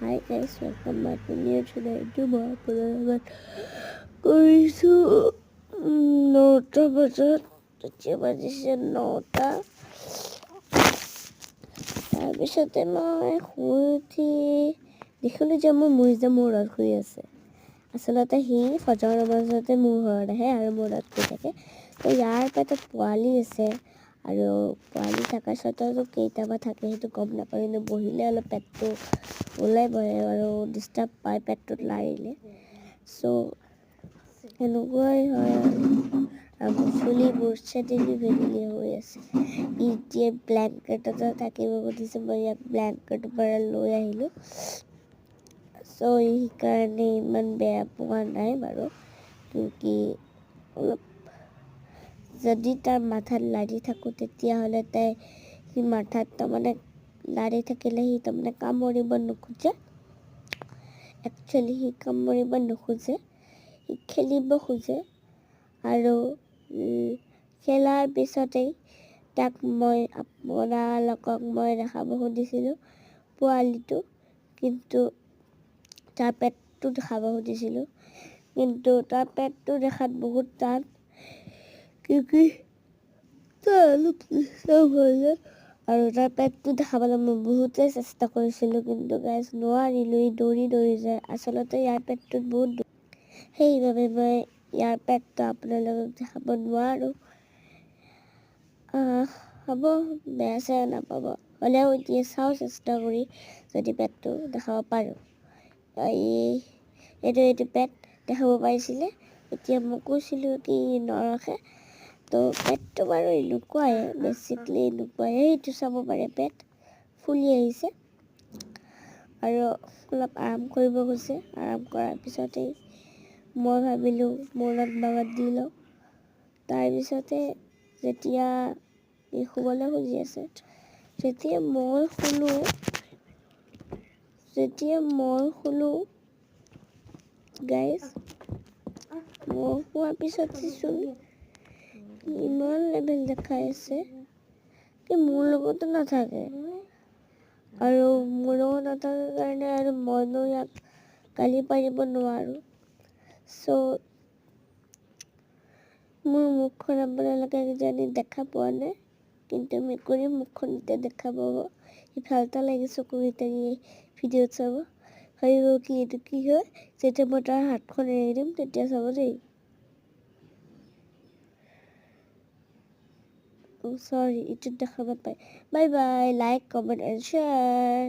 Hi guys, welcome back to new today. মই আপোনাৰ লগত কৰিছোঁ 9টা বজাত, এতিয়া বাজিছে 9টা। তাৰপিছতে মই শুই উঠি দেখিলোঁ যে মোৰ মুইজে মূৰত শুই আছে। আচলতে সি ফজৰ নামাজতে মোৰ ঘৰত আহে আৰু মূৰত শুই থাকে। তো ইয়াৰ পেটত পোৱালি আছে আৰু পোৱালি থকাৰ স্বত্তেও কেইটাবা থাকে সেইটো গম নাপাওঁ, কিন্তু বহিলে অলপ পেটটো ওলাই বহে আৰু ডিষ্টাৰ্ব পায় পেটটোত লাৰিলে। চ' এনেকুৱাই হয় আৰু চুলিবোৰ চেদিলি ভেদিলি হৈ আছে। এতিয়া ব্লেংকেটতে থাকিব খুজিছে, মই ইয়াক ব্লেংকেটৰ পৰা লৈ আহিলোঁ। চ' সেইকাৰণে ইমান বেয়া পোৱা নাই বাৰু, কিয়কি অলপ যদি তাৰ মাথাত লাৰি থাকোঁ তেতিয়াহ'লে সি মাথাত তাৰমানে লাৰি থাকিলে সি তাৰমানে কামুৰিব নোখোজে। একচুৱেলি সি কামুৰিব নোখোজে, সি খেলিব খোজে। আৰু খেলাৰ পিছতেই তাক মই আপোনালোকক মই দেখাব খুজিছিলোঁ পোৱালিটো, কিন্তু তাৰ পেটটো দেখাব খুজিছিলোঁ, কিন্তু তাৰ পেটটো দেখাত বহুত টান, কিয়কি তাৰ অলপ ডিষ্টাৰ্ব হৈ যায়। আৰু তাৰ পেটটো দেখাবলৈ মই বহুতেই চেষ্টা কৰিছিলোঁ, কিন্তু গাইজ নোৱাৰিলোঁ। ই দৌৰি যায়। আচলতে ইয়াৰ পেটটোত বহুত সেইবাবে মই ইয়াৰ পেটটো আপোনালোকক দেখাব নোৱাৰোঁ। হ'ব, বেয়া চেয়া নাপাব, হ'লেও এতিয়া চাওঁ চেষ্টা কৰি যদি পেটটো দেখাব পাৰোঁ। এইটো পেট দেখাব পাৰিছিলে। এতিয়া মই কৈছিলোঁ কি নৰখে, তো পেটটো বাৰু এনেকুৱাই, বেছিকলি এনেকুৱাই। সেইটো চাব পাৰে, পেট ফুলি আহিছে আৰু অলপ আৰাম কৰিব গৈছে। আৰাম কৰাৰ পিছতেই মই ভাবিলোঁ মূৰত বাগত দি লওঁ। তাৰপিছতে যেতিয়া শুবলৈ খুজি আছে, যেতিয়া মই শুলোঁ গাইজ, মই শোৱাৰ পিছতচোন ইমান লেভেল দেখাই আছে কি মোৰ লগতো নাথাকে, আৰু মোৰ লগত নাথাকাৰ কাৰণে আৰু মইনো ইয়াক গালি পাৰিব নোৱাৰোঁ। চ' মোৰ মুখখন আপোনালোকে কিজানি দেখা পোৱা নাই, কিন্তু মেকুৰীৰ মুখখন এতিয়া দেখা পাব। ইফালটা লাগি চকু ভিতৰি ভিডিঅ'ত চাব, ভাবিব কি এইটো কি হয়। যেতিয়া মই তাৰ হাতখন এৰি দিম তেতিয়া চাব দেই। চৰি, এইটোত দেখা নাপায়। Bye bye, like, comment and share.